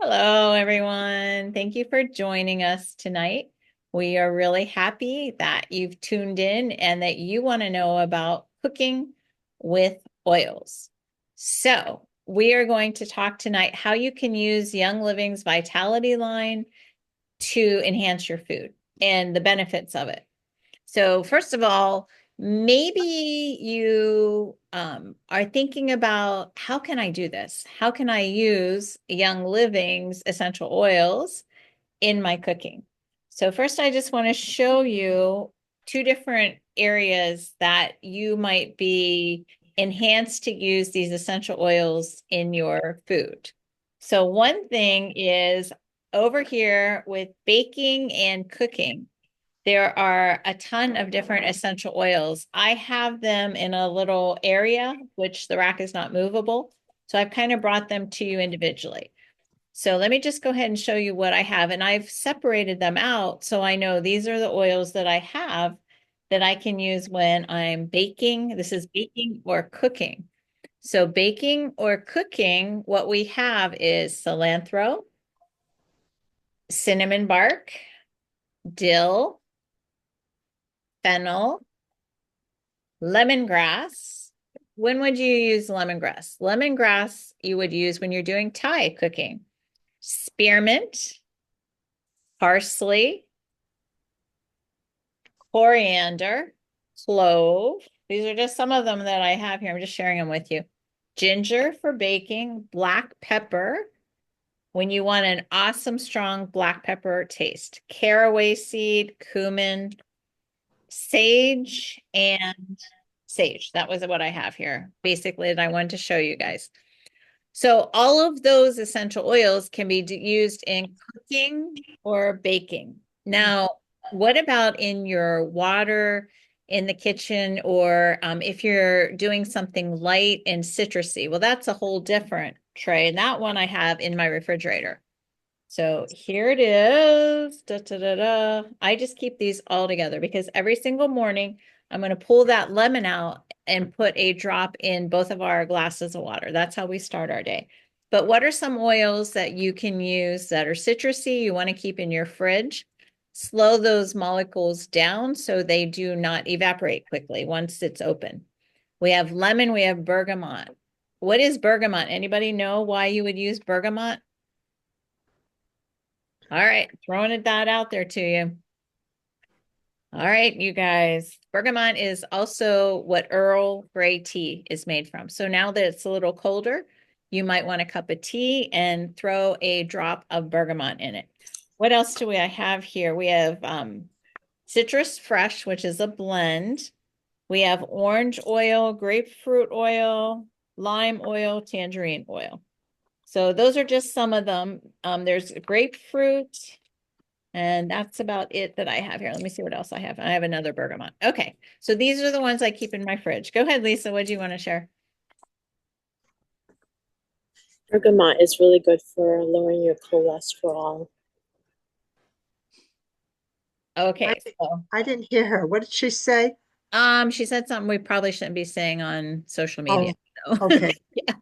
Hello, everyone. Thank you for joining us tonight. We are really happy that you've tuned in and that you want to know about cooking with oils. So, we are going to talk tonight how you can use Young Living's Vitality line to enhance your food and the benefits of it. So, first of all, maybe you are thinking about how can I do this? How can I use Young Living's essential oils in my cooking? So, first, I just want to show you two different areas that you might be enhanced to use these essential oils in your food. So, one thing is over here with baking and cooking. There are a ton of different essential oils. I have them in a little area, which the rack is not movable. So I've kind of brought them to you individually. So let me just go ahead and show you what I have. And I've separated them out so I know these are the oils that I have that I can use when I'm baking. This is baking or cooking. So baking or cooking, what we have is cilantro, cinnamon bark, dill, fennel, lemongrass. When would you use lemongrass? Lemongrass you would use when you're doing Thai cooking. Spearmint, parsley, coriander, clove. These are just some of them that I have here. I'm just sharing them with you. Ginger for baking, black pepper when you want an awesome strong black pepper taste. Caraway seed, cumin, sage, and sage. That was what I have here, basically, that I wanted to show you guys. So all of those essential oils can be used in cooking or baking. Now, what about in your water in the kitchen, or if you're doing something light and citrusy? Well, that's a whole different tray. And that one I have in my refrigerator. So here it is. Da, da, da, da. I just keep these all together because every single morning I'm going to pull that lemon out and put a drop in both of our glasses of water. That's how we start our day. But what are some oils that you can use that are citrusy, you want to keep in your fridge? Slow those molecules down so they do not evaporate quickly once it's open. We have lemon, we have bergamot. What is bergamot? Anybody know why you would use bergamot? All right, throwing that out there to you. All right, you guys. Bergamot is also what Earl Grey tea is made from. So now that it's a little colder, you might want a cup of tea and throw a drop of bergamot in it. What else do we have here? We have citrus fresh, which is a blend. We have orange oil, grapefruit oil, lime oil, tangerine oil. So those are just some of them. There's grapefruit. And that's about it that I have here. Let me see what else I have. I have another bergamot. Okay. So these are the ones I keep in my fridge. Go ahead, Lisa. What do you want to share? Bergamot is really good for lowering your cholesterol. I Okay. So, I didn't hear her. What did she say? she said something we probably shouldn't be saying on social media. Oh, So, okay. yeah.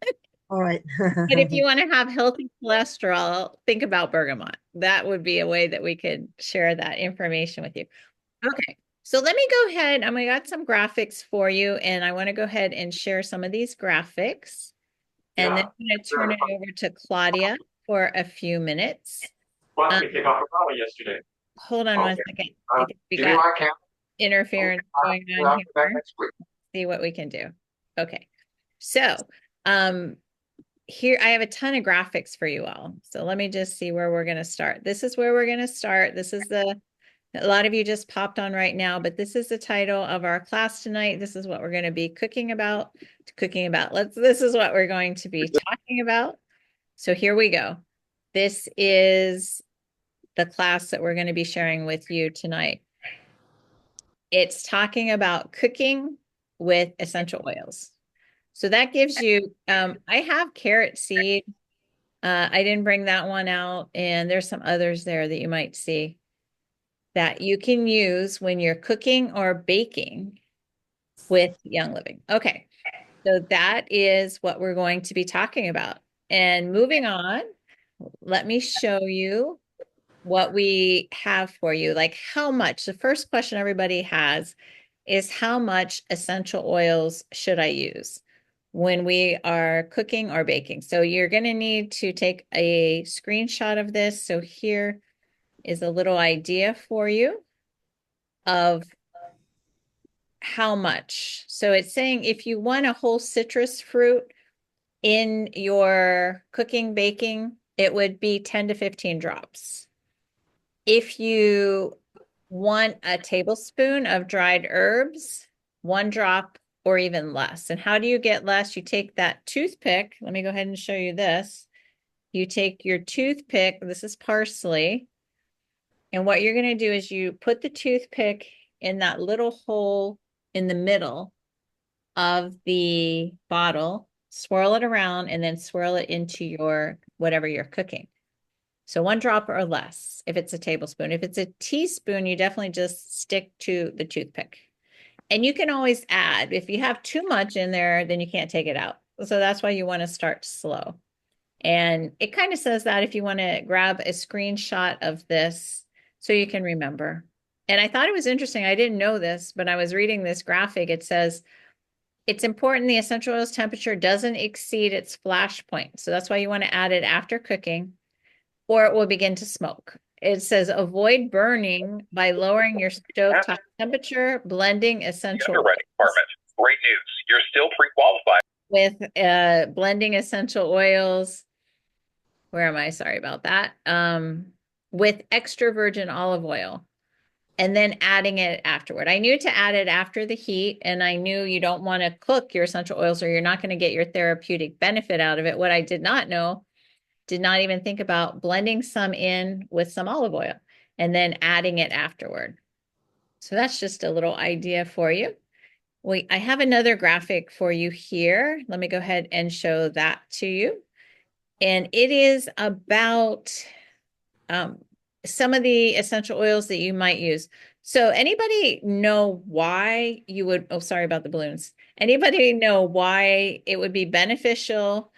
All right. But if you want to have healthy cholesterol, think about bergamot. That would be a way that we could share that information with you. Okay. So let me go ahead. I got some graphics for you, and I want to go ahead and share some of these graphics. And then I'm going to turn it over to Claudia for a few minutes. Well, Um, we kicked off the rally yesterday. hold on one Okay. second. I think we Give me got my count. interference going on I'll be back here. next week. See what we can do. Okay. So, um, here I have a ton of graphics for you all. So let me just see where we're going to start. This is where we're going to start. This is a lot of you just popped on right now, but this is the title of our class tonight. This is what we're going to be cooking about. This is what we're going to be talking about. So here we go. This is the class that we're going to be sharing with you tonight. It's talking about cooking with essential oils. So that gives you, I have carrot seed. I didn't bring that one out, and there's some others there that you might see that you can use when you're cooking or baking with Young Living. Okay, so that is what we're going to be talking about. And moving on, let me show you what we have for you. Like how much? The first question everybody has is how much essential oils should I use when we are cooking or baking? So you're going to need to take a screenshot of this. So here is a little idea for you of how much. So it's saying if you want a whole citrus fruit in your cooking, baking, it would be 10 to 15 drops. If you want a tablespoon of dried herbs, 1 drop or even less. And how do you get less? You take that toothpick. Let me go ahead and show you this. You take your toothpick, this is parsley, and what you're going to do is you put the toothpick in that little hole in the middle of the bottle, swirl it around, and then swirl it into your whatever you're cooking. So 1 drop or less if it's a tablespoon. If it's a teaspoon, you definitely just stick to the toothpick. And you can always add. If you have too much in there, then you can't take it out. So that's why you want to start slow. And it kind of says that if you want to grab a screenshot of this so you can remember. And I thought it was interesting. I didn't know this, but I was reading this graphic. It says it's important the essential oil's temperature doesn't exceed its flash point. So that's why you want to add it after cooking, or it will begin to smoke. It says avoid burning by lowering your stovetop temperature, blending essential underwriting department. Great news. You're still pre-qualified. With blending essential oils. Where am I? Sorry about that. With extra virgin olive oil. And then adding it afterward. I knew to add it after the heat, and I knew you don't want to cook your essential oils or you're not going to get your therapeutic benefit out of it. What I did not know, did not even think about blending some in with some olive oil and then adding it afterward. So that's just a little idea for you. I have another graphic for you here. Let me go ahead and show that to you. And it is about some of the essential oils that you might use. So anybody know why you would, oh, sorry about the balloons. Anybody know why it would be beneficial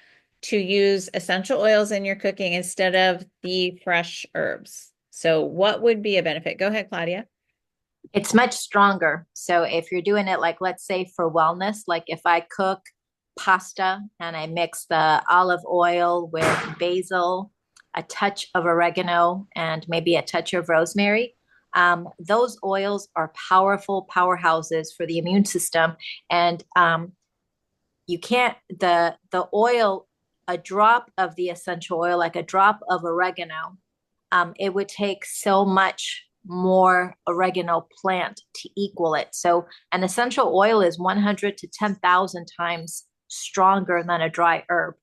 to use essential oils in your cooking instead of the fresh herbs? So what would be a benefit? Go ahead, Claudia. It's much stronger. So if you're doing it, like, let's say for wellness, like if I cook pasta and I mix the olive oil with basil, a touch of oregano, and maybe a touch of rosemary, those oils are powerful powerhouses for the immune system. And you can't, the oil, a drop of the essential oil, like a drop of oregano, it would take so much more oregano plant to equal it. So an essential oil is 100 to 10,000 times stronger than a dry herb.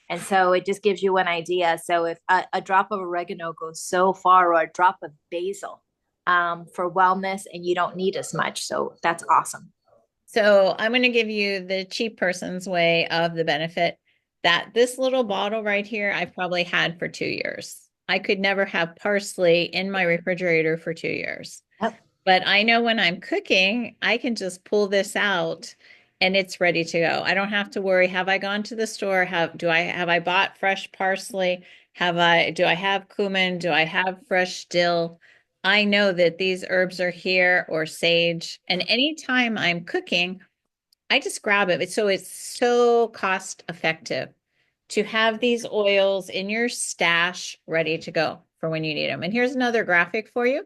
And so it just gives you an idea. So if a drop of oregano goes so far, or a drop of basil for wellness, and you don't need as much. So that's awesome. So I'm going to give you the cheap person's way of the benefit that this little bottle right here, I've probably had for 2 years. I could never have parsley in my refrigerator for 2 years. Yep. But I know when I'm cooking, I can just pull this out and it's ready to go. I don't have to worry. Have I gone to the store? Have I bought fresh parsley? Do I have cumin? Do I have fresh dill? I know that these herbs are here, or sage. And anytime I'm cooking, I just grab it. So it's so cost effective to have these oils in your stash ready to go for when you need them. And here's another graphic for you.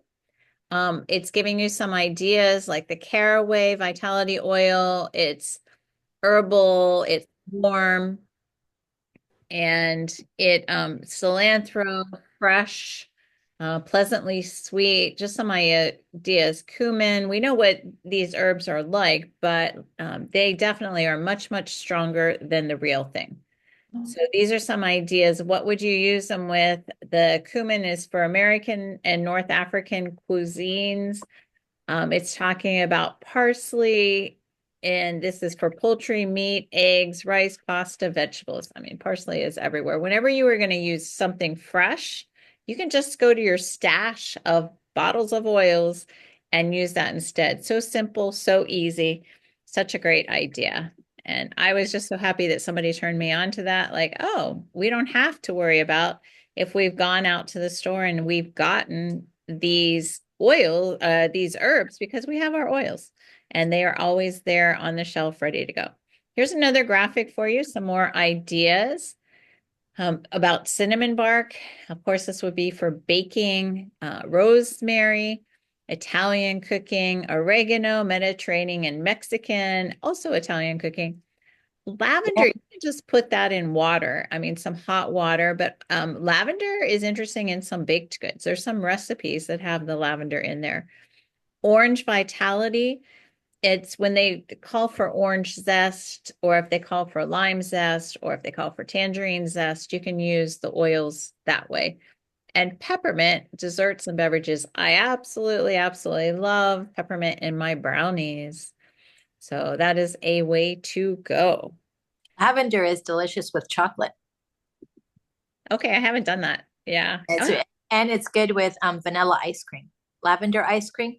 It's giving you some ideas like the caraway vitality oil. It's herbal, it's warm, and it cilantro, fresh, pleasantly sweet. Just some ideas. Cumin. We know what these herbs are like, but they definitely are much, much stronger than the real thing. So these are some ideas. What would you use them with? The cumin is for American and North African cuisines. It's talking about parsley, and this is for poultry, meat, eggs, rice, pasta, vegetables. I mean, parsley is everywhere. Whenever you are going to use something fresh, you can just go to your stash of bottles of oils and use that instead. So simple, so easy, such a great idea. And I was just so happy that somebody turned me on to that. Like, oh, we don't have to worry about if we've gone out to the store and we've gotten these these herbs, because we have our oils and they are always there on the shelf ready to go. Here's another graphic for you, some more ideas about cinnamon bark. Of course, this would be for baking, rosemary, Italian cooking, oregano, Mediterranean and Mexican, also Italian cooking. Lavender, you can just put that in water. I mean, some hot water, but lavender is interesting in some baked goods. There's some recipes that have the lavender in there. Orange Vitality, it's when they call for orange zest, or if they call for lime zest, or if they call for tangerine zest, you can use the oils that way. And peppermint, desserts and beverages. I absolutely, absolutely love peppermint in my brownies. So that is a way to go. Lavender is delicious with chocolate. Okay, I haven't done that. Yeah. It's, and it's good with vanilla ice cream, lavender ice cream.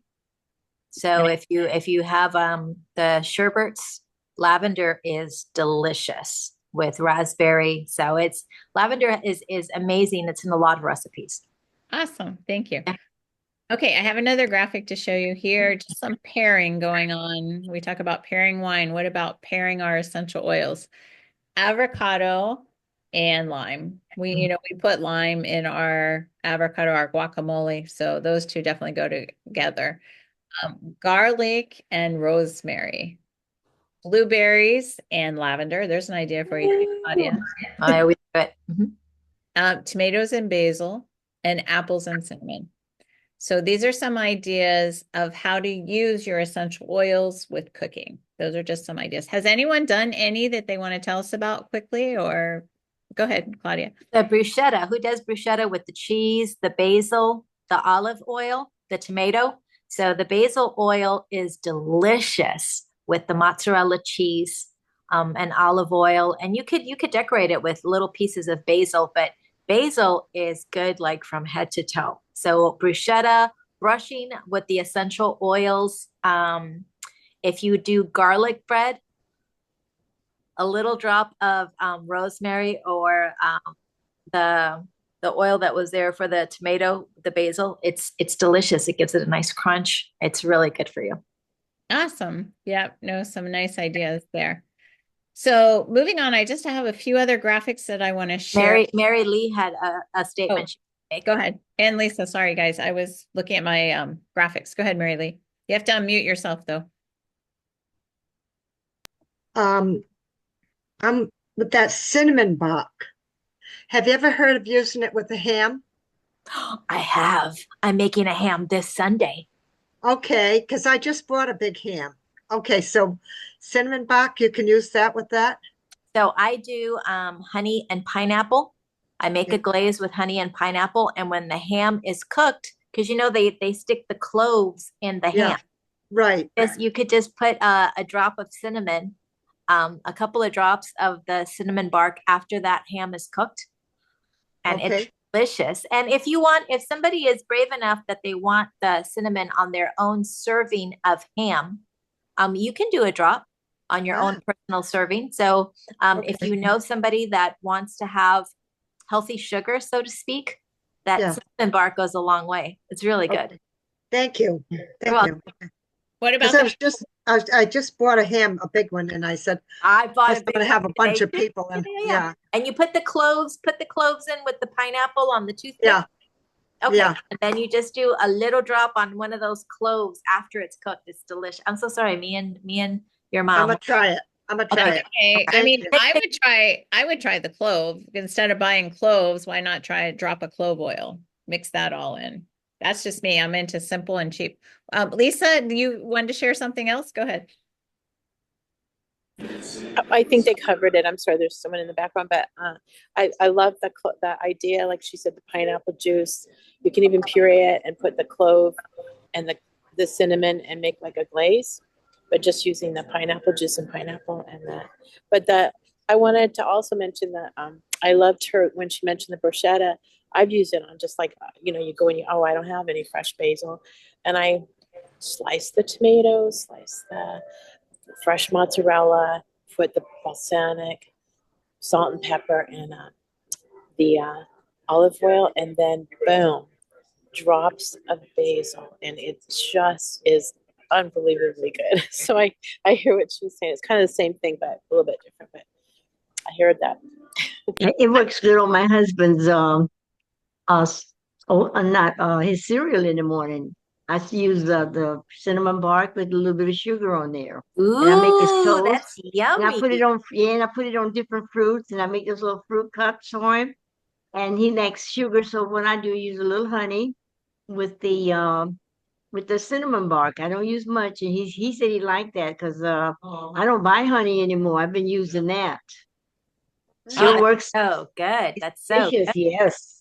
So if you have the sherbets, lavender is delicious with raspberry. So it's lavender is amazing. It's in a lot of recipes. Awesome. Thank you. Okay, I have another graphic to show you here. Just some pairing going on. We talk about pairing wine. What about pairing our essential oils? Avocado and lime. We put lime in our avocado, our guacamole. So those two definitely go together. Garlic and rosemary. Blueberries and lavender. There's an idea for you, Claudia. I always do it. Mhm. Tomatoes and basil, and apples and cinnamon. So these are some ideas of how to use your essential oils with cooking. Those are just some ideas. Has anyone done any that they want to tell us about quickly, or go ahead, Claudia. The bruschetta. Who does bruschetta with the cheese, the basil, the olive oil, the tomato? So the basil oil is delicious with the mozzarella cheese and olive oil, and you could decorate it with little pieces of basil, but basil is good like from head to toe. So bruschetta, brushing with the essential oils. If you do garlic bread, a little drop of rosemary or the oil that was there for the tomato, the basil, it's delicious. It gives it a nice crunch. It's really good for you. Awesome. Yep. No, some nice ideas there. So moving on, I just have a few other graphics that I want to share. Mary Lee had a statement. Go ahead. And Lisa, sorry guys, I was looking at my graphics. Go ahead, Mary Lee. You have to unmute yourself though. I'm with that cinnamon bark. Have you ever heard of using it with a ham? I have. I'm making a ham this Sunday. Okay, because I just bought a big ham. Okay, so cinnamon bark, you can use that with that? So I do honey and pineapple. I make a glaze with honey and pineapple, and when the ham is cooked, because they stick the cloves in the ham. Right. You could just put a drop of cinnamon, a couple of drops of the cinnamon bark after that ham is cooked, and it's delicious. And if somebody is brave enough that they want the cinnamon on their own serving of ham, you can do a drop on your own personal serving. So if you know somebody that wants to have healthy sugar, so to speak, that cinnamon bark goes a long way. It's really good. Thank you. Thank you. What about I just bought a ham, a big one, and I said I bought I'm going to have a bunch of people, and and you put the cloves in with the pineapple on the toothpick. Yeah. Okay. Yeah. And then you just do a little drop on one of those cloves after it's cooked. It's delicious. I'm so sorry, me and your mom. I'm gonna try it. Okay. I mean, I would try the clove. Instead of buying cloves, why not try a drop of clove oil? Mix that all in. That's just me. I'm into simple and cheap. Lisa, do you want to share something else? Go ahead. I think they covered it. I'm sorry, there's someone in the background, but I love the idea. Like she said, the pineapple juice. You can even puree it and put the clove and the cinnamon and make like a glaze, but just using the pineapple juice and pineapple and that. But I wanted to also mention that I loved her when she mentioned the bruschetta. I've used it on just like, you go and I don't have any fresh basil. And I slice the tomatoes, slice the fresh mozzarella, put the balsamic, salt and pepper, and the olive oil, and then boom, drops of basil, and it just is unbelievably good. So I hear what she's saying. It's kind of the same thing, but a little bit different. But I heard that. It works good on my husband's not his cereal in the morning. I use the cinnamon bark with a little bit of sugar on there. And I make his Ooh, toast. that's And I put it yummy. on, yeah, and I put it on different fruits, and I make those little fruit cups for him. And he likes sugar, so what I do, use a little honey with the cinnamon bark. I don't use much, and he said he liked that because I don't buy honey anymore. I've been using that. Oh, Sure that's works. so good. That's so Delicious, good. yes.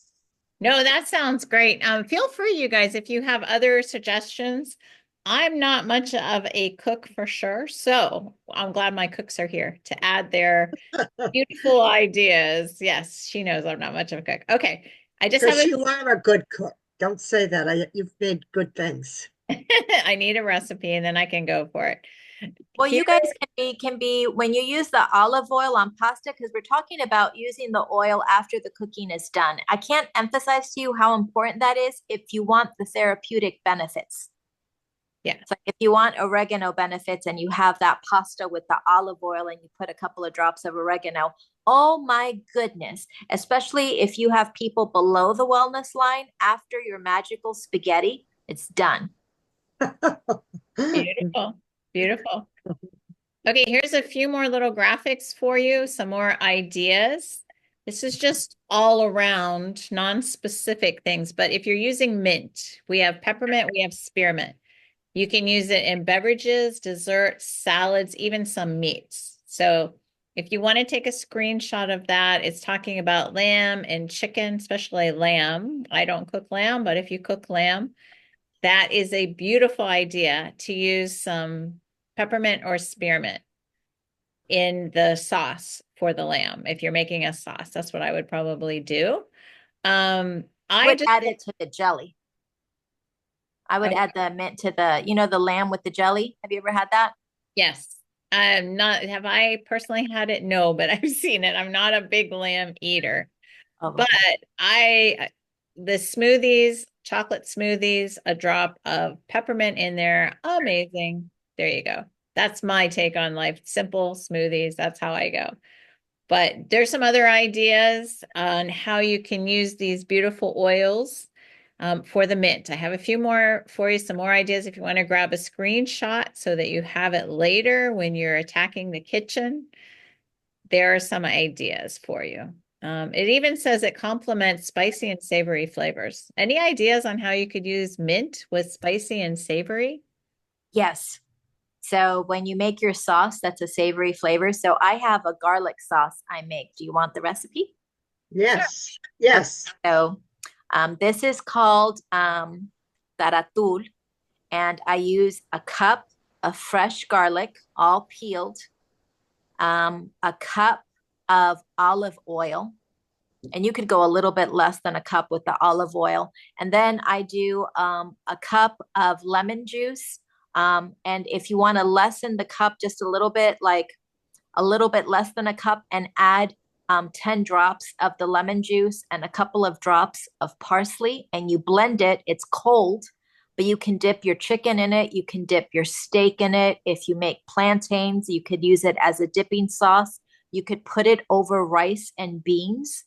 No, that sounds great. Feel free, you guys, if you have other suggestions. I'm not much of a cook for sure, so I'm glad my cooks are here to add their beautiful ideas. Yes, she knows I'm not much of a cook. Okay, I just have Because you are a good cook. Don't say that. You've made good things. I need a recipe and then I can go for it. Well, Here- you guys can be when you use the olive oil on pasta, because we're talking about using the oil after the cooking is done. I can't emphasize to you how important that is if you want the therapeutic benefits. Yeah. So if you want oregano benefits and you have that pasta with the olive oil and you put a couple of drops of oregano, oh my goodness, especially if you have people below the wellness line after your magical spaghetti, it's done. Beautiful, beautiful. Okay, here's a few more little graphics for you, some more ideas. This is just all around non-specific things, but if you're using mint, we have peppermint, we have spearmint. You can use it in beverages, desserts, salads, even some meats. So if you want to take a screenshot of that, it's talking about lamb and chicken, especially lamb. I don't cook lamb, but if you cook lamb, that is a beautiful idea to use some peppermint or spearmint in the sauce for the lamb. If you're making a sauce, that's what I would probably do. I I would just add it to the jelly. I would Okay. add the mint to the lamb with the jelly. Have you ever had that? Yes. I'm not, have I personally had it? No, but I've seen it. I'm not a big lamb eater. Oh, But the smoothies, chocolate smoothies, a drop of peppermint in there. Amazing. There you go. That's my take on life. Simple smoothies. That's how I go. But there's some other ideas on how you can use these beautiful oils for the mint. I have a few more for you, some more ideas if you want to grab a screenshot so that you have it later when you're attacking the kitchen. There are some ideas for you. It even says it complements spicy and savory flavors. Any ideas on how you could use mint with spicy and savory? yes. So when you make your sauce, that's a savory flavor. So I have a garlic sauce I make. Do you want the recipe? Yes, yes. So this is called taratul, and I use a cup of fresh garlic, all peeled, a cup of olive oil, and you could go a little bit less than a cup with the olive oil. And then I do a cup of lemon juice. And if you want to lessen the cup just a little bit, like a little bit less than a cup, and add 10 drops of the lemon juice and a couple of drops of parsley, and you blend it. It's cold, but you can dip your chicken in it. You can dip your steak in it. If you make plantains, you could use it as a dipping sauce. You could put it over rice and beans,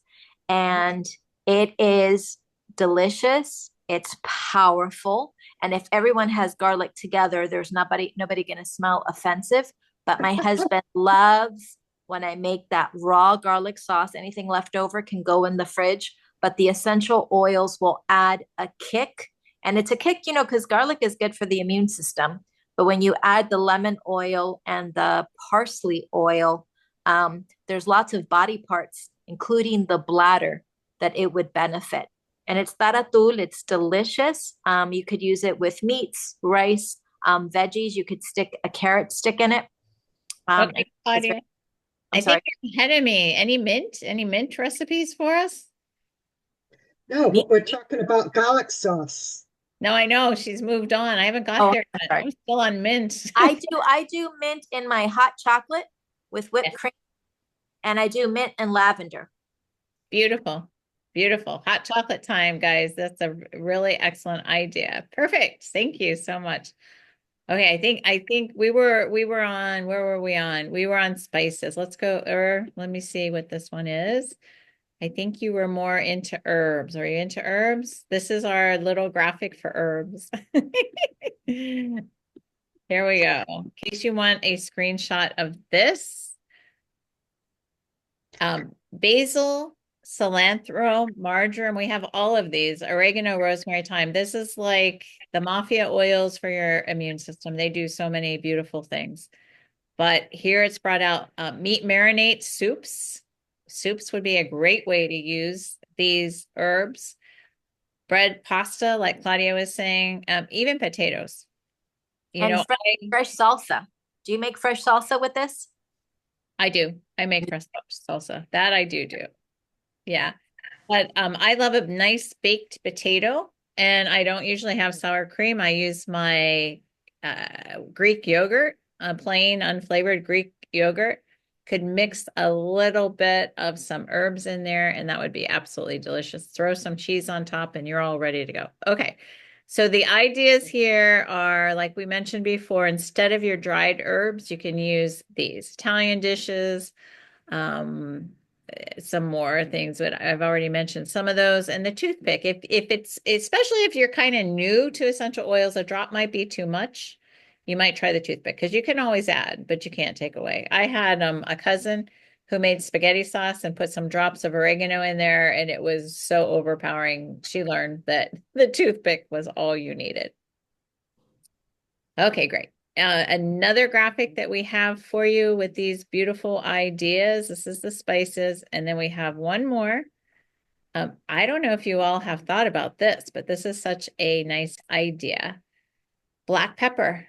and it is delicious. It's powerful. And if everyone has garlic together, there's nobody going to smell offensive. But my husband loves when I make that raw garlic sauce. Anything left over can go in the fridge, but the essential oils will add a kick. And it's a kick, because garlic is good for the immune system. But when you add the lemon oil and the parsley oil, there's lots of body parts, including the bladder, that it would benefit. And it's taratul. It's delicious. You could use it with meats, rice, veggies. You could stick a carrot stick in it. Okay, Claudia. I'm I sorry. think you're ahead of me. Any mint recipes for us? No, but we're talking about garlic sauce. No, I know she's moved on. I haven't got Oh, there I'm yet. sorry. I'm still on mint. I do mint in my hot chocolate. with whipped cream. And I do mint and lavender. Beautiful. Beautiful. Hot chocolate time, guys. That's a really excellent idea. Perfect. Thank you so much. Okay, I think we were on, where were we on? We were on spices. Let's go, or let me see what this one is. I think you were more into herbs. Are you into herbs? This is our little graphic for herbs. Here we go. In case you want a screenshot of this. Basil, cilantro, marjoram. We have all of these. Oregano, rosemary, thyme. This is like the mafia oils for your immune system. They do so many beautiful things. But here it's brought out meat marinade soups. Soups would be a great way to use these herbs. Bread, pasta, like Claudia was saying, even potatoes. You And know, fresh salsa. Do you make fresh salsa with this? I do. I make fresh salsa. That I do. Yeah. But I love a nice baked potato, and I don't usually have sour cream. I use my Greek yogurt, plain unflavored Greek yogurt. Could mix a little bit of some herbs in there, and that would be absolutely delicious. Throw some cheese on top, and you're all ready to go. Okay. So the ideas here are, like we mentioned before, instead of your dried herbs, you can use these Italian dishes, some more things, but I've already mentioned some of those. And the toothpick, if it's, especially if you're kind of new to essential oils, a drop might be too much. You might try the toothpick because you can always add, but you can't take away. I had a cousin who made spaghetti sauce and put some drops of oregano in there, and it was so overpowering. She learned that the toothpick was all you needed. Okay, great. Another graphic that we have for you with these beautiful ideas. This is the spices. And then we have one more. I don't know if you all have thought about this, but this is such a nice idea. Black pepper.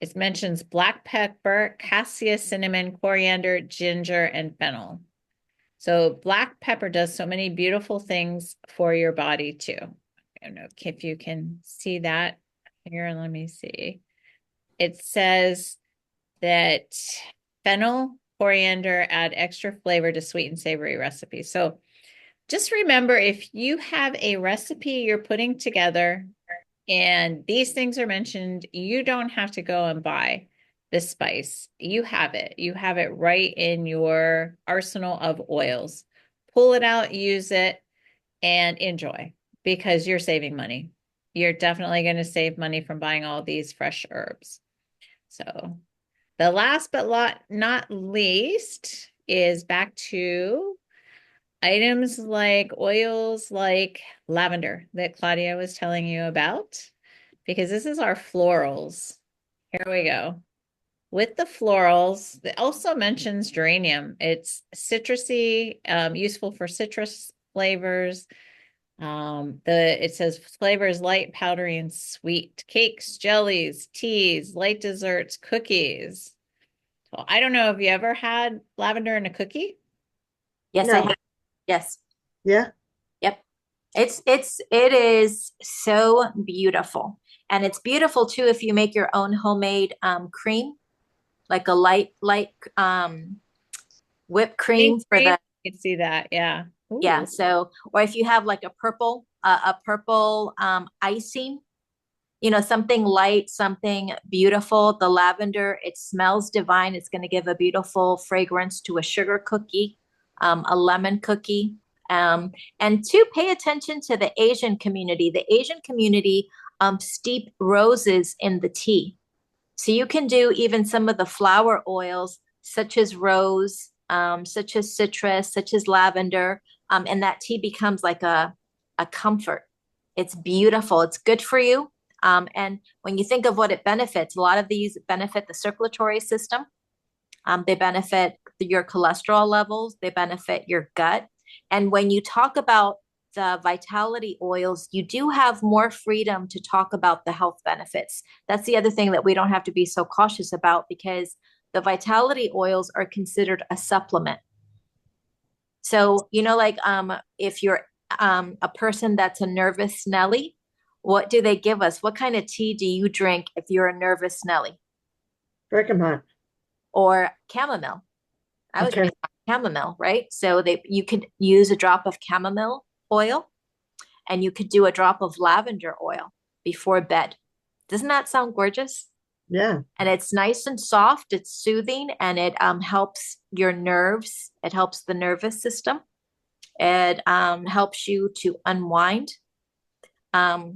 It mentions black pepper, cassia, cinnamon, coriander, ginger, and fennel. So black pepper does so many beautiful things for your body too. I don't know if you can see that here. Let me see. It says that fennel, coriander add extra flavor to sweet and savory recipes. So just remember, if you have a recipe you're putting together and these things are mentioned, you don't have to go and buy this spice. You have it. You have it right in your arsenal of oils. Pull it out, use it, and enjoy, because you're saving money. You're definitely going to save money from buying all these fresh herbs. So the last but not least is back to items like oils like lavender that Claudia was telling you about, because this is our florals. Here we go. With the florals, it also mentions geranium. It's citrusy, useful for citrus flavors. It says flavors light, powdery, and sweet. Cakes, jellies, teas, light desserts, cookies. So I don't know if you ever had lavender in a cookie. Yes, No. I have. Yes. Yeah. Yep. It is so beautiful. And it's beautiful too if you make your own homemade cream, like a light whipped cream for the, You can see that, yeah. yeah. Ooh. So, or if you have like a purple icing, something light, something beautiful. The lavender, it smells divine. It's going to give a beautiful fragrance to a sugar cookie, a lemon cookie. And to pay attention to the Asian community. The Asian community steep roses in the tea. So you can do even some of the flower oils, such as rose, such as citrus, such as lavender. And that tea becomes like a comfort. It's beautiful. It's good for you. And when you think of what it benefits, a lot of these benefit the circulatory system. They benefit your cholesterol levels. They benefit your gut. And when you talk about the vitality oils, you do have more freedom to talk about the health benefits. That's the other thing that we don't have to be so cautious about, because the vitality oils are considered a supplement. So, like if you're a person that's a nervous Nelly, what do they give us? What kind of tea do you drink if you're a nervous Nelly? Bergamot. Or chamomile? I was Okay. raised on chamomile, right? So you could use a drop of chamomile oil and you could do a drop of lavender oil before bed. Doesn't that sound gorgeous? Yeah. And it's nice and soft, it's soothing, and it helps your nerves. It helps the nervous system. It helps you to unwind.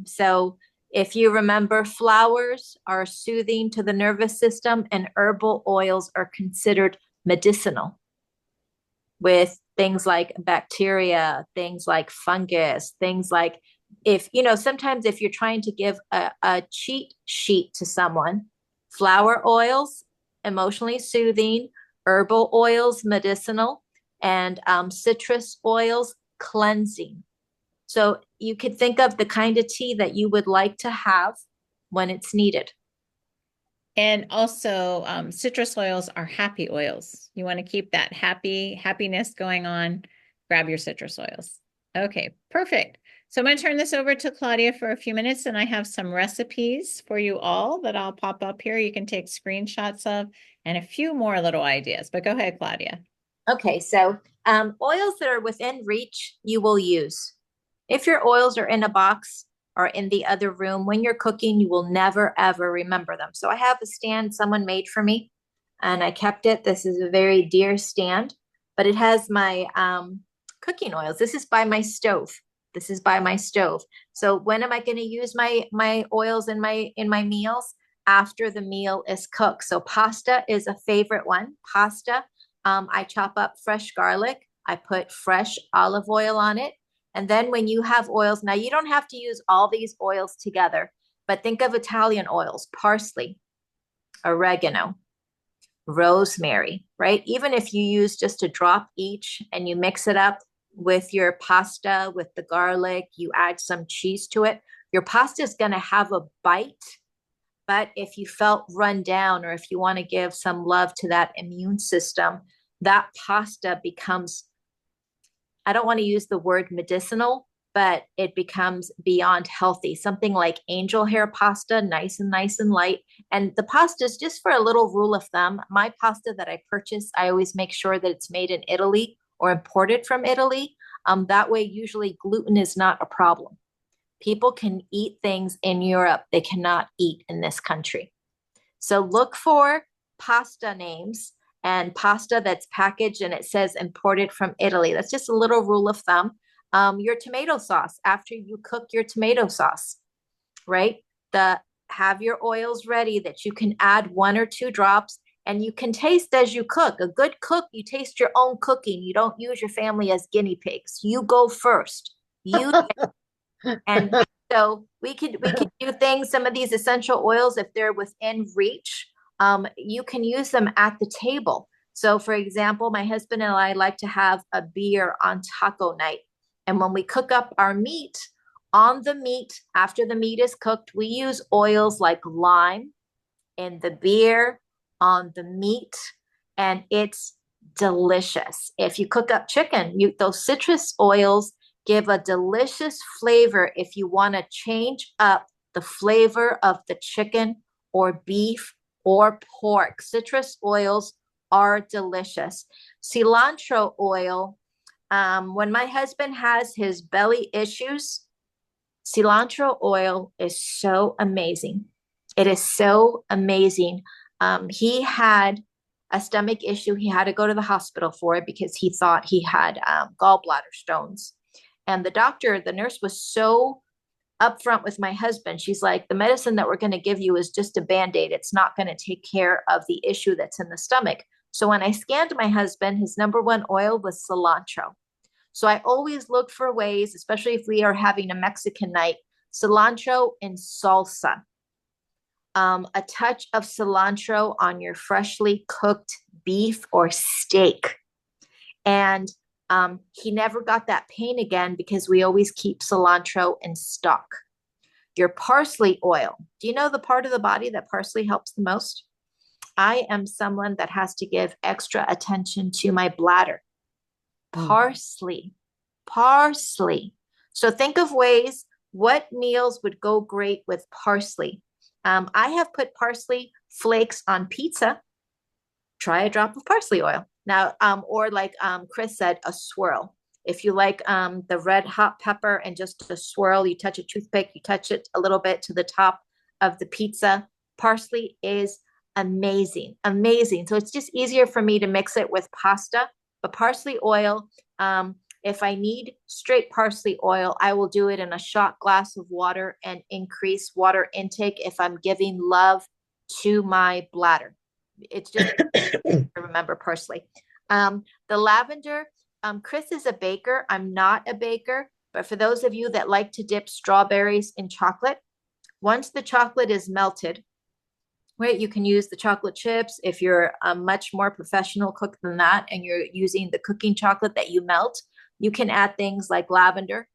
So if you remember, flowers are soothing to the nervous system, and herbal oils are considered medicinal with things like bacteria, things like fungus, things like if, sometimes if you're trying to give a cheat sheet to someone, flower oils, emotionally soothing, herbal oils, medicinal, and citrus oils, cleansing. So you could think of the kind of tea that you would like to have when it's needed. And also, citrus oils are happy oils. You want to keep that happiness going on, grab your citrus oils. Okay, perfect. So I'm going to turn this over to Claudia for a few minutes, and I have some recipes for you all that I'll pop up here. You can take screenshots of, and a few more little ideas, but go ahead, Claudia. Okay, so oils that are within reach, you will use. If your oils are in a box or in the other room, when you're cooking, you will never, ever remember them. So I have a stand someone made for me, and I kept it. This is a very dear stand, but it has my cooking oils. This is by my stove. This is by my stove. So when am I going to use my oils in my meals? After the meal is cooked. So pasta is a favorite one. Pasta, I chop up fresh garlic. I put fresh olive oil on it. And then when you have oils, now you don't have to use all these oils together, but think of Italian oils, parsley, oregano, rosemary, right? Even if you use just a drop each and you mix it up with your pasta, with the garlic, you add some cheese to it, your pasta is going to have a bite. But if you felt run down or if you want to give some love to that immune system, that pasta becomes, I don't want to use the word medicinal, but it becomes beyond healthy. Something like angel hair pasta, nice and light. And the pasta is just for a little rule of thumb. My pasta that I purchase, I always make sure that it's made in Italy or imported from Italy. That way, usually gluten is not a problem. People can eat things in Europe they cannot eat in this country. So look for pasta names and pasta that's packaged and it says imported from Italy. That's just a little rule of thumb. Your tomato sauce, after you cook your tomato sauce, right? Have your oils ready that you can add 1 or 2 drops and you can taste as you cook. A good cook, you taste your own cooking. You don't use your family as guinea pigs. You go first. And so we could do things, some of these essential oils, if they're within reach, you can use them at the table. So for example, my husband and I like to have a beer on taco night. And when we cook up our meat, on the meat, after the meat is cooked, we use oils like lime in the beer, on the meat, and it's delicious. If you cook up chicken, those citrus oils give a delicious flavor if you want to change up the flavor of the chicken or beef or pork. Citrus oils are delicious. Cilantro oil, when my husband has his belly issues, cilantro oil is so amazing. It is so amazing. He had a stomach issue. He had to go to the hospital for it because he thought he had gallbladder stones. And the nurse was so upfront with my husband. She's like, the medicine that we're going to give you is just a Band-Aid. It's not going to take care of the issue that's in the stomach. So when I scanned my husband, his number 1 oil was cilantro. So I always look for ways, especially if we are having a Mexican night, cilantro in salsa. A touch of cilantro on your freshly cooked beef or steak. And he never got that pain again because we always keep cilantro in stock. Your parsley oil. Do you know the part of the body that parsley helps the most? I am someone that has to give extra attention to my bladder. Parsley. So think of ways, what meals would go great with parsley? I have put parsley flakes on pizza. Try a drop of parsley oil. Now, or like Chris said, a swirl. If you like the red hot pepper and just a swirl, you touch a toothpick, you touch it a little bit to the top of the pizza. Parsley is amazing, amazing. So it's just easier for me to mix it with pasta. But parsley oil, if I need straight parsley oil, I will do it in a shot glass of water and increase water intake if I'm giving love to my bladder. It's just remember parsley. The lavender, Chris is a baker. I'm not a baker, but for those of you that like to dip strawberries in chocolate, once the chocolate is melted, right, you can use the chocolate chips. If you're a much more professional cook than that and you're using the cooking chocolate that you melt, you can add things like lavender,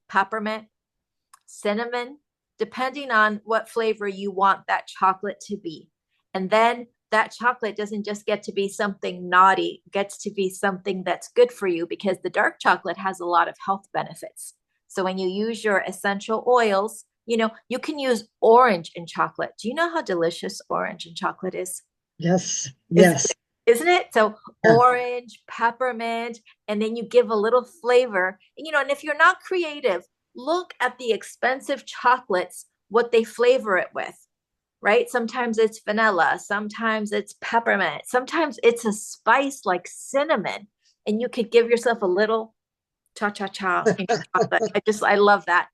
peppermint, cinnamon, depending on what flavor you want that chocolate to be. And then that chocolate doesn't just get to be something naughty, it gets to be something that's good for you because the dark chocolate has a lot of health benefits. So when you use your essential oils, you know, you can use orange in chocolate. Do you know how delicious orange in chocolate is? Yes, yes. Isn't it? So Yeah. orange, peppermint, and then you give a little flavor. You know, and if you're not creative, look at the expensive chocolates, what they flavor it with, right? Sometimes it's vanilla, sometimes it's peppermint, sometimes it's a spice like cinnamon, and you could give yourself a little cha-cha-cha in your chocolate. I love that.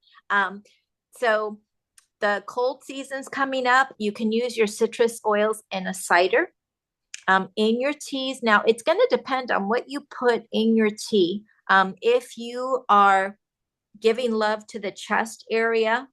So the cold season's coming up. You can use your citrus oils in a cider, in your teas. Now, it's going to depend on what you put in your tea. If you are giving love to the chest area,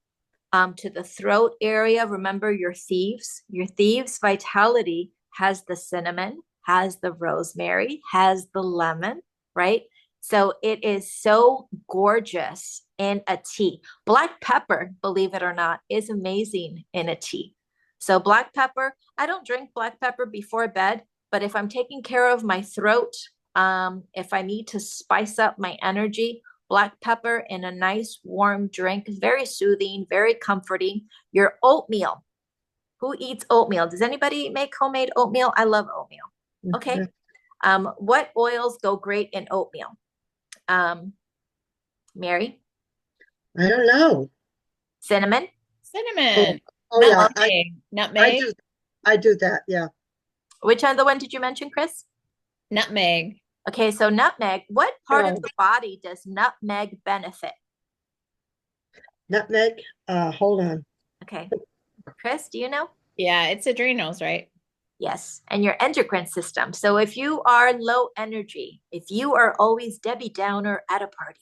to the throat area, remember your thieves. Your thieves vitality has the cinnamon, has the rosemary, has the lemon, right? So it is so gorgeous in a tea. Black pepper, believe it or not, is amazing in a tea. So black pepper, I don't drink black pepper before bed, but if I'm taking care of my throat, if I need to spice up my energy, black pepper in a nice warm drink is very soothing, very comforting. Your oatmeal. Who eats oatmeal? Does anybody make homemade oatmeal? I love oatmeal. Okay. What oils go great in oatmeal? Mary? I don't know. Cinnamon? Cinnamon. Oh yeah, Nutmeg. I do that. Yeah. Which other one did you mention, Chris? Nutmeg. Okay, so nutmeg. What part of the body does nutmeg benefit? Nutmeg. Hold on. Okay. Chris, do you know? Yeah, it's adrenals, right? Yes, and your endocrine system. So if you are low energy, if you are always Debbie Downer at a party,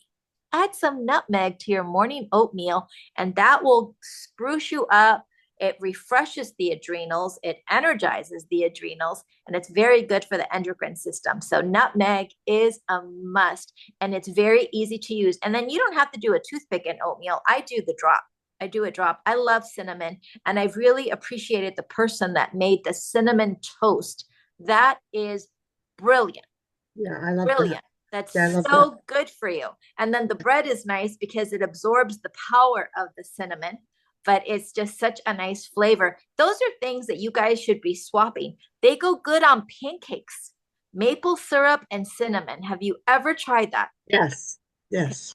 add some nutmeg to your morning oatmeal, and that will spruce you up. It refreshes the adrenals, it energizes the adrenals, and it's very good for the endocrine system. So nutmeg is a must, and it's very easy to use. And then you don't have to do a toothpick in oatmeal. I do the drop. I do a drop. I love cinnamon, and I've really appreciated the person that made the cinnamon toast. That is brilliant. Yeah, I love Brilliant. that. That's Yeah, so good for you. And then the bread is nice because it absorbs the power of the cinnamon, but it's just such a nice flavor. Those are things that you guys should be swapping. They go good on pancakes. Maple syrup and cinnamon. Have you ever tried that? Yes. Yes.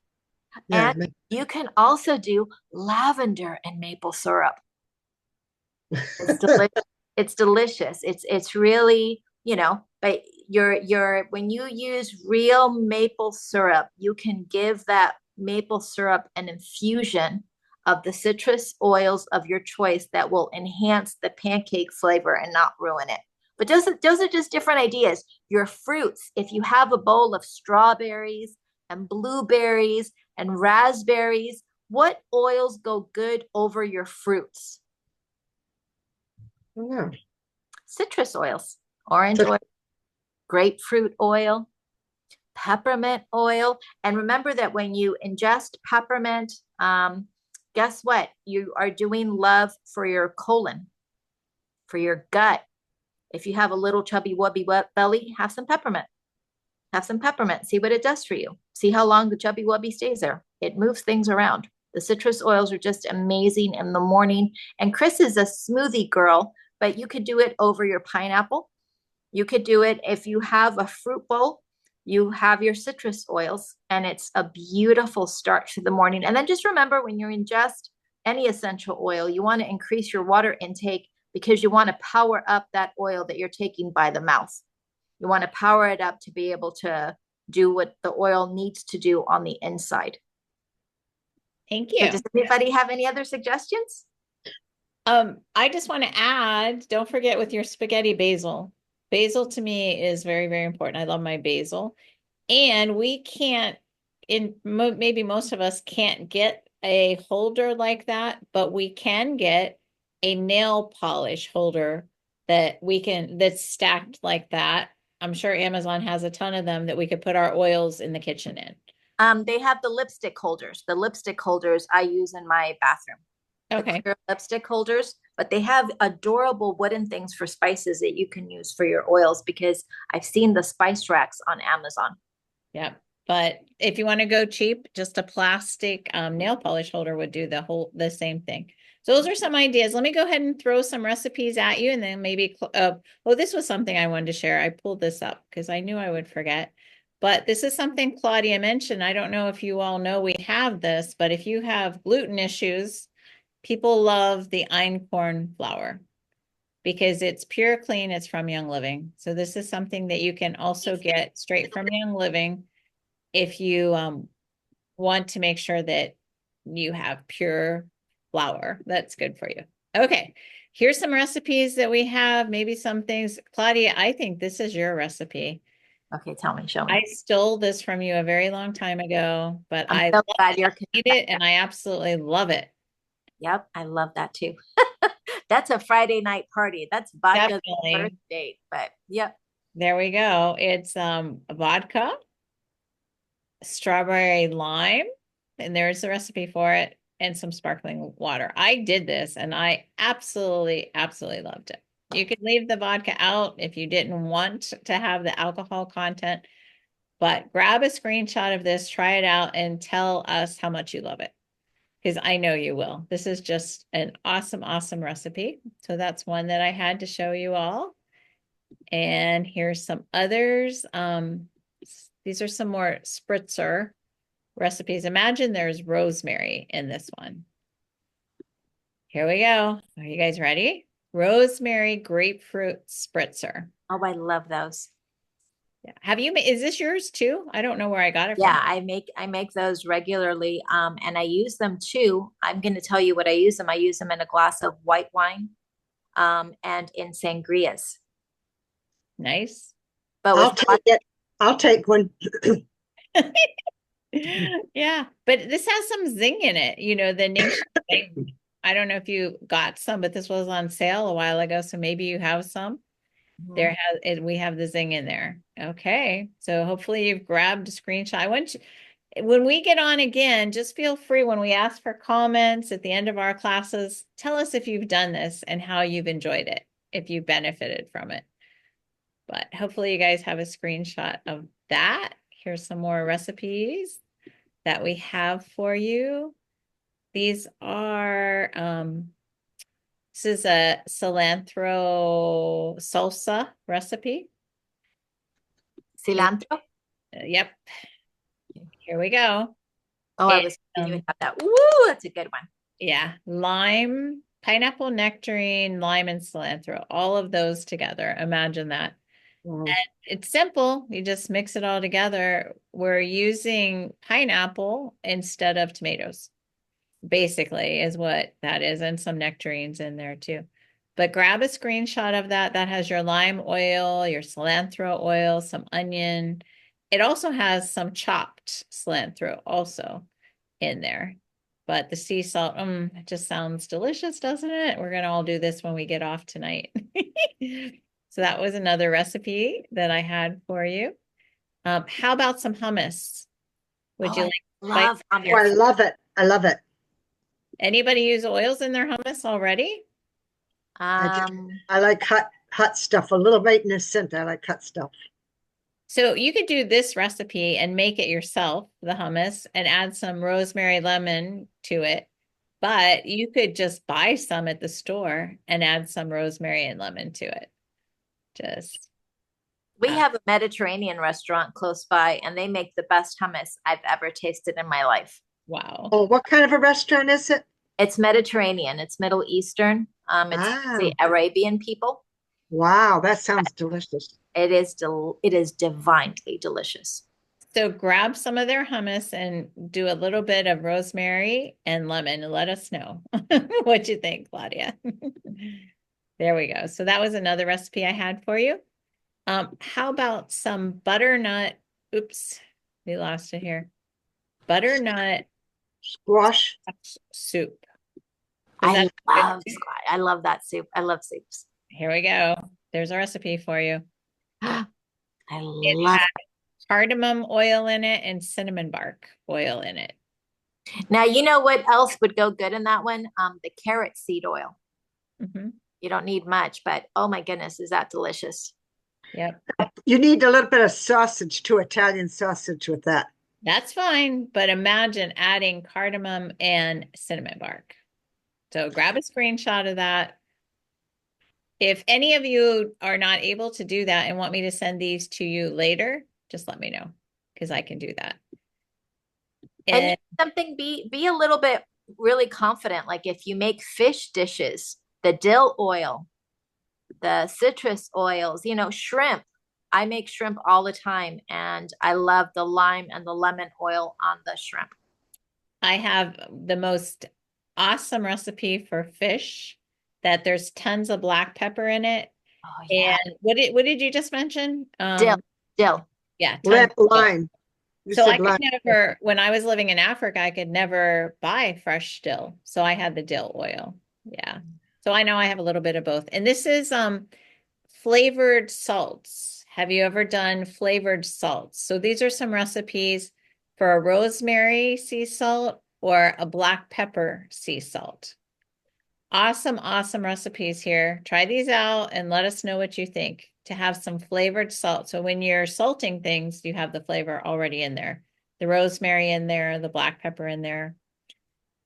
Yeah. And you can also do lavender and maple syrup. It's delicious. It's delicious. It's really, you know, but when you use real maple syrup, you can give that maple syrup an infusion of the citrus oils of your choice that will enhance the pancake flavor and not ruin it. But those are just different ideas. Your fruits, if you have a bowl of strawberries and blueberries and raspberries, what oils go good over your fruits? Yeah. Citrus oils, orange oil, grapefruit oil, peppermint oil. And remember that when you ingest peppermint, guess what? You are doing love for your colon, for your gut. If you have a little chubby wubby belly, have some peppermint. Have some peppermint. See what it does for you. See how long the chubby wubby stays there. It moves things around. The citrus oils are just amazing in the morning. And Chris is a smoothie girl, but you could do it over your pineapple. You could do it if you have a fruit bowl, you have your citrus oils, and it's a beautiful start to the morning. And then just remember when you ingest any essential oil, you want to increase your water intake because you want to power up that oil that you're taking by the mouth. You want to power it up to be able to do what the oil needs to do on the inside. Thank So you. does anybody have any other suggestions? I just want to add, don't forget with your spaghetti basil. Basil to me is very, very important. I love my basil. And we can't, maybe most of us can't get a holder like that, but we can get a nail polish holder that's stacked like that. I'm sure Amazon has a ton of them that we could put our oils in the kitchen in. They have the lipstick holders. The lipstick holders I use in my bathroom. Okay. The clear lipstick holders, but they have adorable wooden things for spices that you can use for your oils because I've seen the spice racks on Amazon. Yep. But if you want to go cheap, just a plastic nail polish holder would do the same thing. So those are some ideas. Let me go ahead and throw some recipes at you and then maybe, oh, this was something I wanted to share. I pulled this up because I knew I would forget. But this is something Claudia mentioned. I don't know if you all know we have this, but if you have gluten issues, people love the einkorn flour because it's pure, clean. It's from Young Living. So this is something that you can also get straight from Young Living if you want to make sure that you have pure flour. That's good for you. Okay, here's some recipes that we have. Maybe some things. Claudia, I think this is your recipe. Okay, tell me, show me. I stole this from you a very long time ago, but I'm I so glad you're eat it and I absolutely love it. Yep, I love that too. That's a Friday night party. That's vodka's Definitely. first date, but yep. There we go. It's vodka, strawberry lime, and there's the recipe for it, and some sparkling water. I did this and I absolutely, absolutely loved it. You could leave the vodka out if you didn't want to have the alcohol content, but grab a screenshot of this, try it out, and tell us how much you love it. Because I know you will. This is just an awesome, awesome recipe. So that's one that I had to show you all. And here's some others. These are some more spritzer recipes. Imagine there's rosemary in this one. Here we go. Are you guys ready? Rosemary grapefruit spritzer. Oh, I love those. Yeah. Is this yours too? I don't know where I got it Yeah, from. I make those regularly. And I use them too. I'm going to tell you what I use them. I use them in a glass of white wine, and in sangrias. Nice. But I'll with take it. I'll take one. Yeah, but this has some zing in it. The nation thing. I don't know if you got some, but this was on sale a while ago, so maybe you have some. We have the zing in there. Okay, so hopefully you've grabbed a screenshot. When we get on again, just feel free when we ask for comments at the end of our classes, tell us if you've done this and how you've enjoyed it, if you benefited from it. But hopefully you guys have a screenshot of that. Here's some more recipes that we have for you. These are, this is a cilantro salsa recipe. cilantro. Yep. Here we go. Oh, I was you would have that. Woo, that's a good one. Yeah, lime, pineapple nectarine, lime, and cilantro, all of those together. Imagine that. Wow. And it's simple. You just mix it all together. We're using pineapple instead of tomatoes, basically, is what that is, and some nectarines in there too. But grab a screenshot of that. That has your lime oil, your cilantro oil, some onion. It also has some chopped cilantro also in there. But the sea salt, it just sounds delicious, doesn't it? We're gonna all do this when we get off tonight. So that was another recipe that I had for you. How about some hummus? Would you like? Love Oh, I love it. I love it. Anybody use oils in their hummus already? I like hot stuff. A little maintenance scent. I like hot stuff. So you could do this recipe and make it yourself, the hummus, and add some rosemary lemon to it. But you could just buy some at the store and add some rosemary and lemon to it. Just We have a Mediterranean restaurant close by, and they make the best hummus I've ever tasted in my life. Wow. Oh, what kind of a restaurant is it? It's Mediterranean, it's Middle Eastern. It's the Ah, Arabian people. wow, that sounds delicious. It is divinely delicious. So grab some of their hummus and do a little bit of rosemary and lemon and let us know what you think, Claudia. There we go. So that was another recipe I had for you. How about some butternut? Oops, we lost it here. Butternut Squash. soup. Is that I love that soup. I love soups. Here we go. There's a recipe for you. I It love has cardamom oil in it and cinnamon bark oil in it. Now, you know what else would go good in that one? The carrot seed oil. Mhm. You don't need much, but oh my goodness, is that delicious? Yep. You need a little bit of sausage too, Italian sausage with that. That's fine, but imagine adding cardamom and cinnamon bark. So grab a screenshot of that. If any of you are not able to do that and want me to send these to you later, just let me know because I can do that. And something be a little bit really confident. Like if you make fish dishes, the dill oil, the citrus oils, shrimp. I make shrimp all the time, and I love the lime and the lemon oil on the shrimp. I have the most awesome recipe for fish that there's tons of black pepper in it. Oh, yeah. And what did you just mention? Dill. Yeah, Red tons of dill. lime. You So said I could lime. never, when I was living in Africa, I could never buy fresh dill. So I had the dill oil. Yeah. So I know I have a little bit of both. And this is flavored salts. Have you ever done flavored salts? So these are some recipes for a rosemary sea salt or a black pepper sea salt. Awesome, awesome recipes here. Try these out and let us know what you think to have some flavored salt. So when you're salting things, you have the flavor already in there. The rosemary in there, the black pepper in there.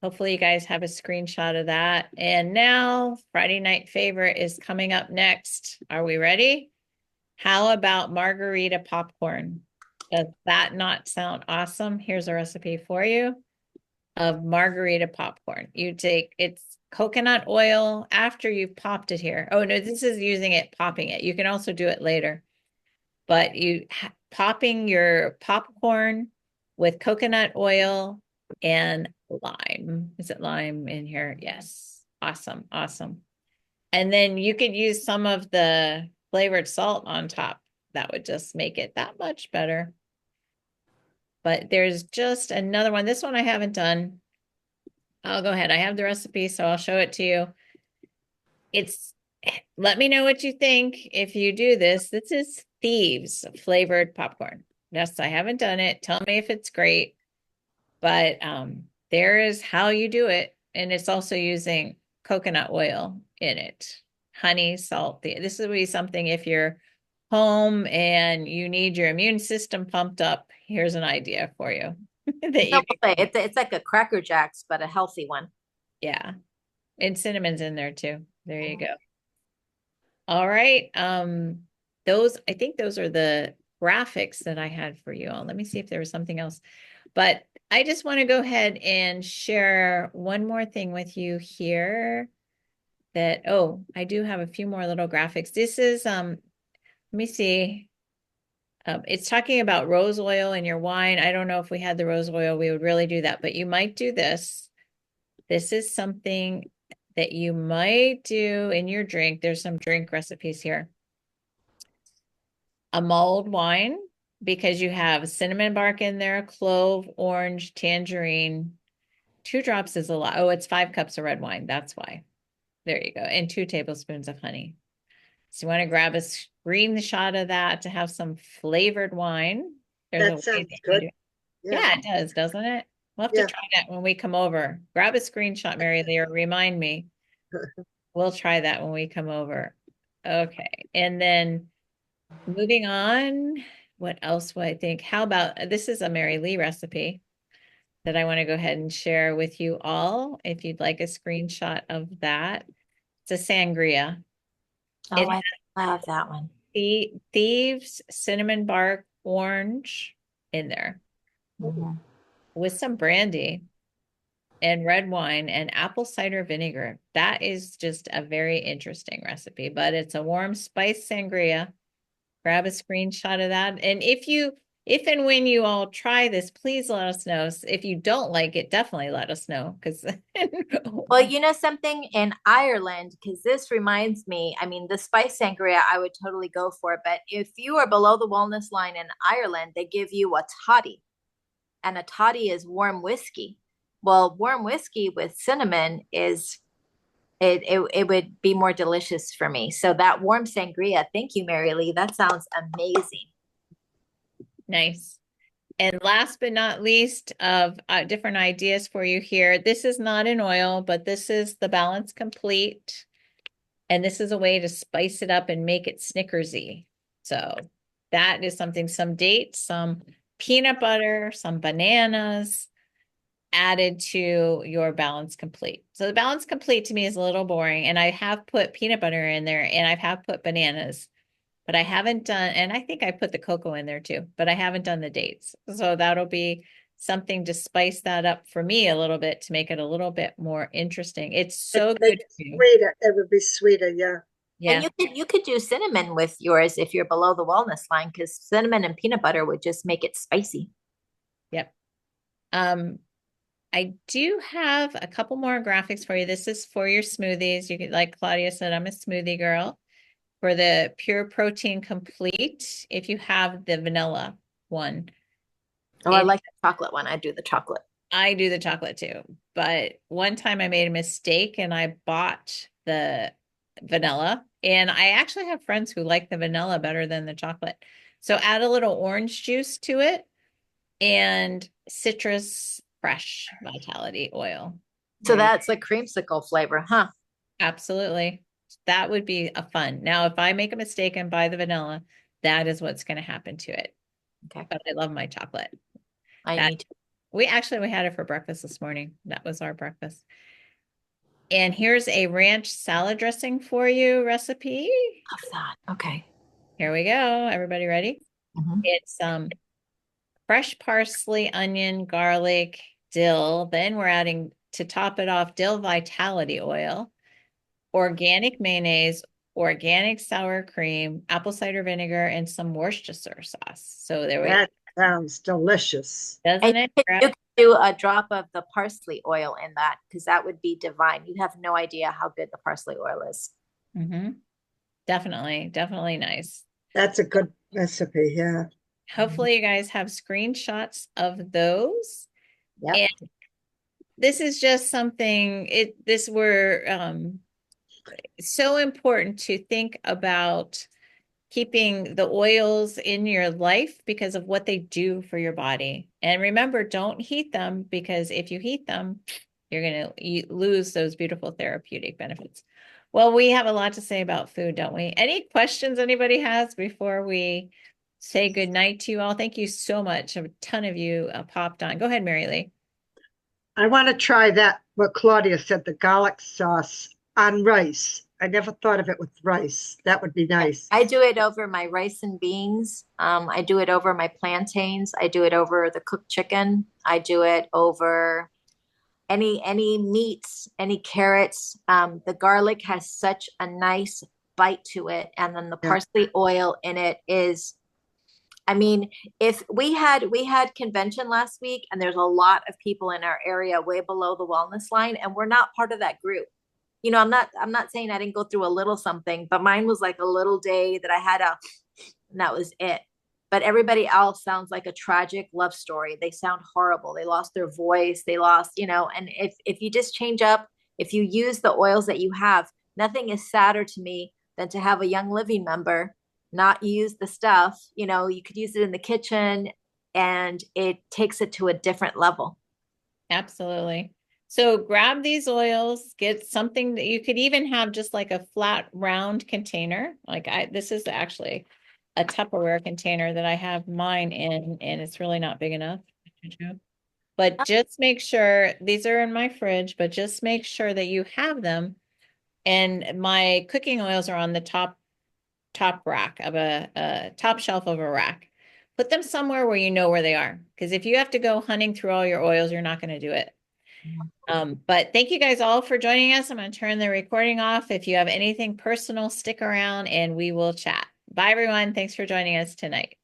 Hopefully you guys have a screenshot of that. And now Friday night favorite is coming up next. Are we ready? How about margarita popcorn? Does that not sound awesome? Here's a recipe for you of margarita popcorn. You take, it's coconut oil after you've popped it here. Oh no, this is using it, popping it. You can also do it later. But popping your popcorn with coconut oil and lime. Is it lime in here? Yes. Awesome. Awesome. And then you could use some of the flavored salt on top. That would just make it that much better. But there's just another one. This one I haven't done. I'll go ahead. I have the recipe, so I'll show it to you. Let me know what you think if you do this. This is Thieves flavored popcorn. Yes, I haven't done it. Tell me if it's great. But there is how you do it. And it's also using coconut oil in it. Honey, salt. This would be something if you're home and you need your immune system pumped up. Here's an idea for you. It's like a Cracker Jacks, but a healthy one. Yeah. And cinnamon's in there too. There you go. All right. I think those are the graphics that I had for you all. Let me see if there was something else. But I just want to go ahead and share one more thing with you here I do have a few more little graphics. This is, let me see. It's talking about rose oil in your wine. I don't know if we had the rose oil, we would really do that, but you might do this. This is something that you might do in your drink. There's some drink recipes here. A mulled wine, because you have cinnamon bark in there, clove, orange, tangerine. 2 drops is a lot. Oh, it's 5 cups of red wine. That's why. There you go. And 2 tablespoons of honey. So you want to grab a screenshot of that to have some flavored wine. That sounds good. Yeah, it does, doesn't it? We'll have to try that when we come over. Grab a screenshot, Mary Lee, or remind me. We'll try that when we come over. Okay. And then moving on, what else would I think? How about, this is a Mary Lee recipe that I want to go ahead and share with you all. If you'd like a screenshot of that. It's a sangria. Oh, I love that one. thieves cinnamon bark orange in there Mhm. with some brandy and red wine and apple cider vinegar. That is just a very interesting recipe, but it's a warm spice sangria. Grab a screenshot of that. And if and when you all try this, please let us know. If you don't like it, definitely let us know because Well, you know something in Ireland, because this reminds me, I mean, the spice sangria, I would totally go for it. But if you are below the wellness line in Ireland, they give you a toddy, and a toddy is warm whiskey. Well, warm whiskey with cinnamon is it would be more delicious for me. So that warm sangria, thank you, Mary Lee. That sounds amazing. nice. And last but not least of different ideas for you here. This is not an oil, but this is the Balance Complete. And this is a way to spice it up and make it Snickersy. So that is something, some dates, some peanut butter, some bananas added to your Balance Complete. So the Balance Complete to me is a little boring. And I have put peanut butter in there and I have put bananas. But I haven't done, and I think I put the cocoa in there too, but I haven't done the dates. So that'll be something to spice that up for me a little bit to make it a little bit more interesting. It's so It'd make good. it sweeter. It would be sweeter, yeah. Yeah. And you could do cinnamon with yours if you're below the wellness line, because cinnamon and peanut butter would just make it spicy. Yep. I do have a couple more graphics for you. This is for your smoothies. You could, like Claudia said, I'm a smoothie girl. For the Pure Protein Complete, if you have the vanilla one. Oh, I like the chocolate one. I do the chocolate. I do the chocolate too, but one time I made a mistake and I bought the vanilla, and I actually have friends who like the vanilla better than the chocolate. So add a little orange juice to it and citrus fresh vitality oil. So There you that's a creamsicle flavor, huh? Absolutely. That would be a fun. Now, if I make a mistake and buy the vanilla, that is what's going to happen to it. Okay. But I love my chocolate. I That- need to. We had it for breakfast this morning. That was our breakfast. And here's a ranch salad dressing for you recipe. Love that. Okay. Here we go. Everybody ready? Mhm. It's fresh parsley, onion, garlic, dill. Then we're adding, to top it off, dill vitality oil, organic mayonnaise, organic sour cream, apple cider vinegar, and some Worcestershire sauce. So there we go. That sounds delicious. Doesn't And it? you could do a drop of the parsley oil in that, because that would be divine. You have no idea how good the parsley oil is. Mm-hmm. Definitely nice. That's a good recipe, yeah. Hopefully you guys have screenshots of those. Yep. And this is just something so important to think about keeping the oils in your life because of what they do for your body. And remember, don't heat them, because if you heat them, you're going to lose those beautiful therapeutic benefits. Well, we have a lot to say about food, don't we? Any questions anybody has before we say good night to you all? Thank you so much. A ton of you popped on. Go ahead, Mary Lee. I want to try that, what Claudia said, the garlic sauce on rice. I never thought of it with rice. That would be nice. I do it over my rice and beans. I do it over my plantains. I do it over the cooked chicken. I do it over any meats, any carrots. The garlic has such a nice bite to it, and then the Yeah. parsley oil in it is. I mean, if we had convention last week, and there's a lot of people in our area way below the wellness line, and we're not part of that group. You know, I'm not saying I didn't go through a little something, but mine was like a little day that I had and that was it. But everybody else sounds like a tragic love story. They sound horrible. They lost their voice. They lost, and if you just change up, if you use the oils that you have, nothing is sadder to me than to have a Young Living member not use the stuff. You could use it in the kitchen and it takes it to a different level. Absolutely. So grab these oils, get something that you could even have just like a flat round container. This is actually a Tupperware container that I have mine in, and it's really not big enough. But just make sure, these are in my fridge, but just make sure that you have them. And my cooking oils are on the top top rack of a top shelf of a rack. Put them somewhere where you know where they are. Because if you have to go hunting through all your oils, you're not going to do it. But thank you guys all for joining us. I'm going to turn the recording off. If you have anything personal, stick around and we will chat. Bye, everyone. Thanks for joining us tonight.